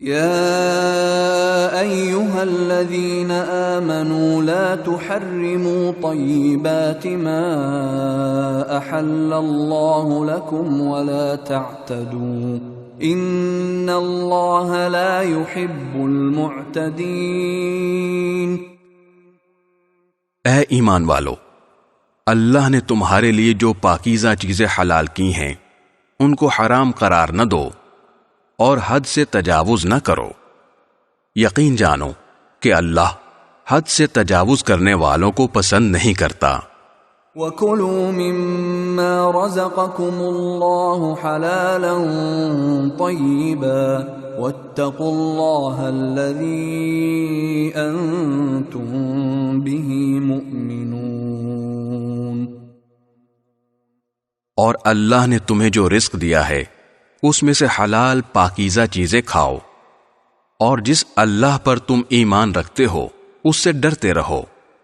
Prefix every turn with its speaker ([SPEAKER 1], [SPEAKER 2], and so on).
[SPEAKER 1] يا أيها الذين آمنوا لا تحرموا طيبات ما أحل الله لكم ولا تعتدوا إن الله لا يحب المعتدين۔
[SPEAKER 2] اے ایمان والو، اللہ نے تمہارے لیے جو پاکیزہ چیزیں حلال کی ہیں ان کو حرام قرار نہ دو اور حد سے تجاوز نہ کرو، یقین جانو کہ اللہ حد سے تجاوز کرنے والوں کو پسند نہیں کرتا۔
[SPEAKER 1] وَكُلُوا مِمَّا رَزَقَكُمُ اللَّهُ حَلَالًا طَيِّبًا وَاتَّقُوا اللَّهَ الَّذِي أَنْتُمْ بِهِ مُؤْمِنُونَ۔
[SPEAKER 2] اور اللہ نے تمہیں جو رزق دیا ہے اس میں سے حلال پاکیزہ چیزیں کھاؤ، اور جس اللہ پر تم ایمان رکھتے ہو اس سے ڈرتے رہو۔